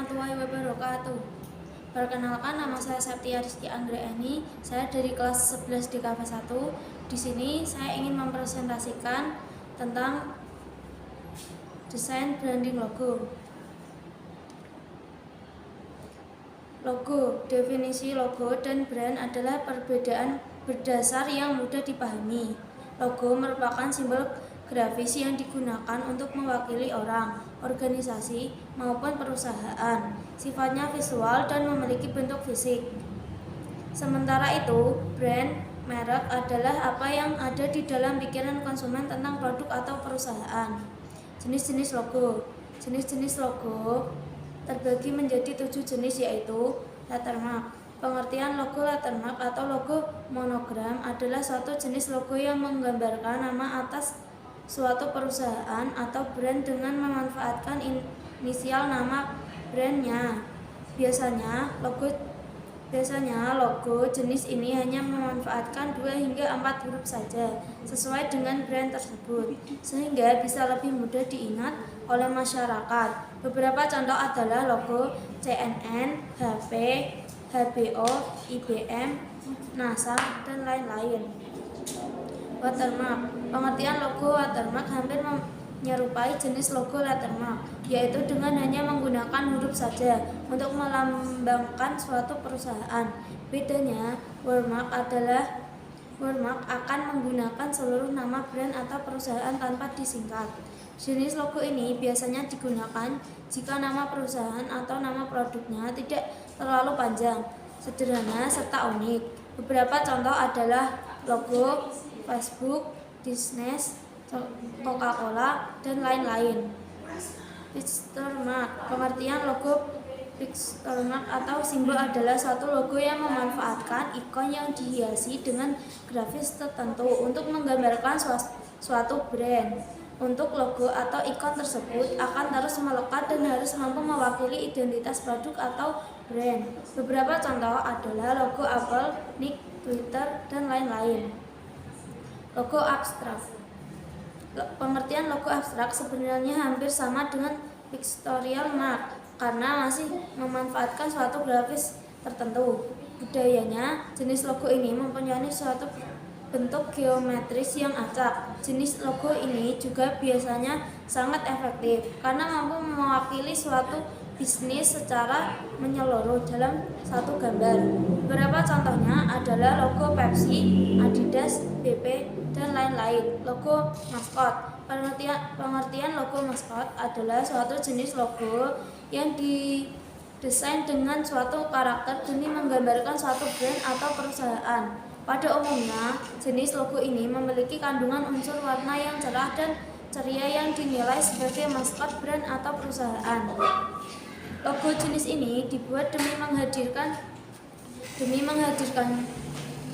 warahmatullahi wabarakatuh. Perkenalkan, nama saya Septia Rizky Anggraeni. Saya dari kelas 11 di KV 1. Di sini saya ingin mempresentasikan tentang desain branding logo. Logo, definisi logo dan brand adalah perbedaan berdasar yang mudah dipahami. Logo merupakan simbol grafis yang digunakan untuk mewakili orang, organisasi, maupun perusahaan. Sifatnya visual dan memiliki bentuk fisik. Sementara itu, brand, merek adalah apa yang ada di dalam pikiran konsumen tentang produk atau perusahaan. Jenis-jenis logo. Jenis-jenis logo terbagi menjadi 7 jenis, yaitu lettermark. Pengertian logo lettermark atau logo monogram adalah suatu jenis logo yang menggambarkan nama atas suatu perusahaan atau brand dengan memanfaatkan inisial nama brandnya. Biasanya logo jenis ini hanya memanfaatkan 2 hingga 4 huruf saja sesuai dengan brand tersebut, sehingga bisa lebih mudah diingat oleh masyarakat. Beberapa contoh adalah logo CNN, HP, HBO, IBM, NASA, dan lain-lain. Watermark. Pengertian logo watermark hampir menyerupai jenis logo lettermark, yaitu dengan hanya menggunakan huruf saja untuk melambangkan suatu perusahaan. Bedanya, wordmark akan menggunakan seluruh nama brand atau perusahaan tanpa disingkat. Jenis logo ini biasanya digunakan jika nama perusahaan atau nama produknya tidak terlalu panjang, sederhana, serta unik. Beberapa contoh adalah logo Facebook, Disney, Coca-Cola, dan lain-lain. Picture mark. Pengertian logo picture mark atau simbol adalah suatu logo yang memanfaatkan ikon yang dihiasi dengan grafis tertentu untuk menggambarkan suatu brand. Untuk logo atau ikon tersebut akan terus melekat dan harus mampu mewakili identitas produk atau brand. Beberapa contoh adalah logo Apple, Nike, Twitter, dan lain-lain. Logo abstrak. Pengertian logo abstrak sebenarnya hampir sama dengan pictorial mark karena masih memanfaatkan suatu grafis tertentu. Budayanya, jenis logo ini mempunyai suatu bentuk geometris yang acak. Jenis logo ini juga biasanya sangat efektif karena mampu mewakili suatu bisnis secara menyeluruh dalam satu gambar. Beberapa contohnya adalah logo Pepsi, Adidas, BP, dan lain-lain. Logo maskot. Pengertian logo maskot adalah suatu jenis logo yang didesain dengan suatu karakter demi menggambarkan suatu brand atau perusahaan. Pada umumnya, jenis logo ini memiliki kandungan unsur warna yang cerah dan ceria yang dinilai sebagai maskot brand atau perusahaan. Logo jenis ini dibuat demi menghadirkan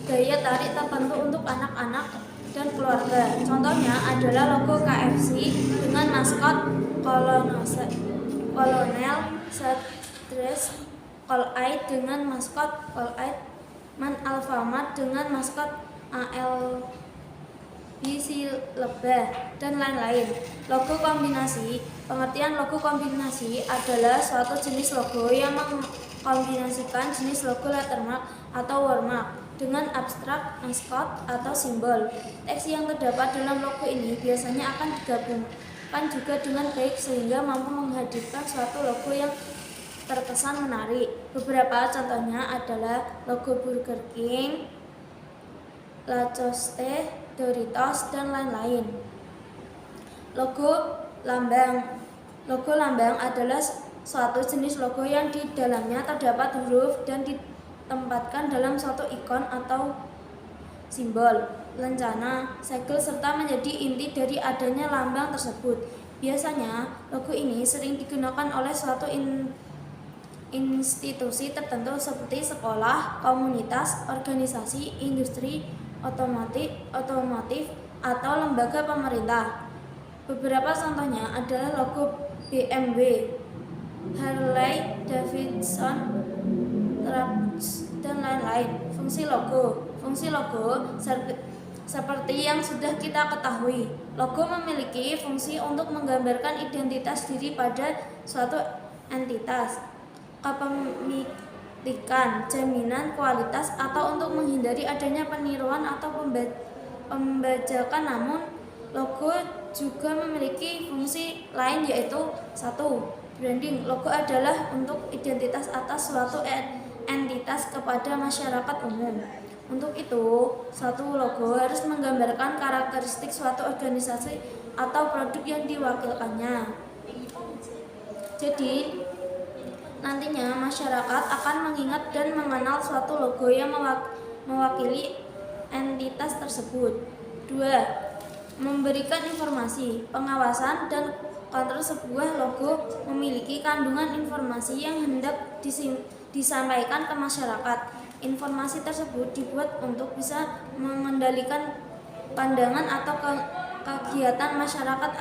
daya tarik tertentu untuk anak-anak dan keluarga. Contohnya adalah logo KFC dengan maskot Kolonel Sanders, Call-Aid dengan maskot Call-Aid, Alfamart dengan maskot ALBC lebah, dan lain-lain. Logo kombinasi. Pengertian logo kombinasi adalah suatu jenis logo yang mengkombinasikan jenis logo lettermark atau wordmark dengan abstrak, maskot, atau simbol. Teks yang terdapat dalam logo ini biasanya akan digabungkan juga dengan baik sehingga mampu menghadirkan suatu logo yang terkesan menarik. Beberapa contohnya adalah logo Burger King, Lacoste, Doritos, dan lain-lain. Logo lambang. Logo lambang adalah suatu jenis logo yang di dalamnya terdapat huruf dan ditempatkan dalam suatu ikon atau simbol, lencana, segel, serta menjadi inti dari adanya lambang tersebut. Biasanya, logo ini sering digunakan oleh suatu institusi tertentu seperti sekolah, komunitas, organisasi, industri, otomotif, atau lembaga pemerintah. Beberapa contohnya adalah logo BMW, Harley Davidson, Trucks, dan lain-lain. Fungsi logo seperti yang sudah kita ketahui, logo memiliki fungsi untuk menggambarkan identitas diri pada suatu entitas. kepemilikan, jaminan kualitas, atau untuk menghindari adanya peniruan atau pembajakan. Namun, logo juga memiliki fungsi lain, yaitu 1. Branding. Logo adalah untuk identitas atas suatu entitas kepada masyarakat umum. Untuk itu, suatu logo harus menggambarkan karakteristik suatu organisasi atau produk yang diwakilkannya. Jadi, nantinya masyarakat akan mengingat dan mengenal suatu logo yang mewakili entitas tersebut. 2. Memberikan informasi, pengawasan, dan kontrol. Sebuah logo memiliki kandungan informasi yang hendak disampaikan ke masyarakat. Informasi tersebut dibuat untuk bisa mengendalikan pandangan atau kegiatan masyarakat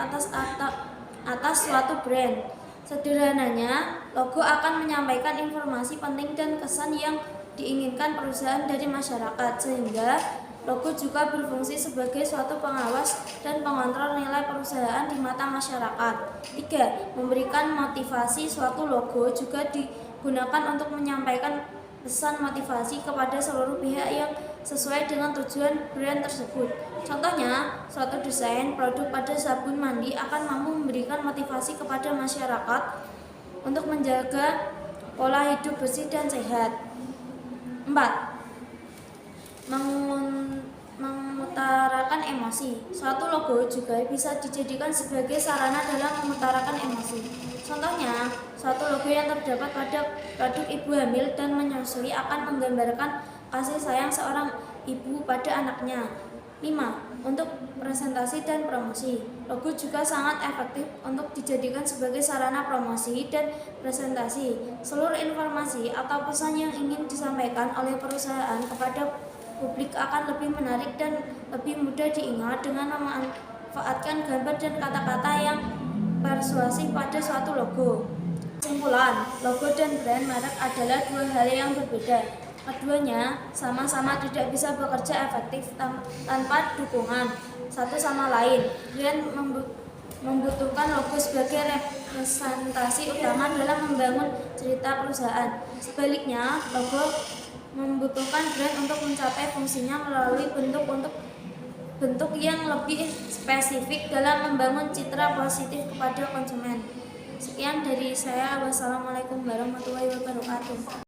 atas suatu brand. Sederhananya, logo akan menyampaikan informasi penting dan kesan yang diinginkan perusahaan dari masyarakat, sehingga logo juga berfungsi sebagai suatu pengawas dan pengontrol nilai perusahaan di mata masyarakat. 3. Memberikan motivasi. Suatu logo juga digunakan untuk menyampaikan pesan motivasi kepada seluruh pihak yang sesuai dengan tujuan brand tersebut. Contohnya, suatu desain produk pada sabun mandi akan mampu memberikan motivasi kepada masyarakat untuk menjaga pola hidup bersih dan sehat. 4. Mengutarakan emosi. Suatu logo juga bisa dijadikan sebagai sarana dalam mengutarakan emosi. Contohnya, suatu logo yang terdapat pada produk ibu hamil dan menyusui akan menggambarkan kasih sayang seorang ibu pada anaknya. 5. Untuk presentasi dan promosi. Logo juga sangat efektif untuk dijadikan sebagai sarana promosi dan presentasi. Seluruh informasi atau pesan yang ingin disampaikan oleh perusahaan kepada publik akan lebih menarik dan lebih mudah diingat dengan memanfaatkan gambar dan kata-kata yang persuasif pada suatu logo. Kesimpulan, logo dan brand merek adalah dua hal yang berbeda. Keduanya sama-sama tidak bisa bekerja efektif tanpa dukungan satu sama lain. Brand membutuhkan logo sebagai representasi utama dalam membangun cerita perusahaan. Sebaliknya, logo membutuhkan brand untuk mencapai fungsinya melalui bentuk yang lebih spesifik dalam membangun citra positif kepada konsumen. Sekian dari saya. Wassalamualaikum warahmatullahi wabarakatuh.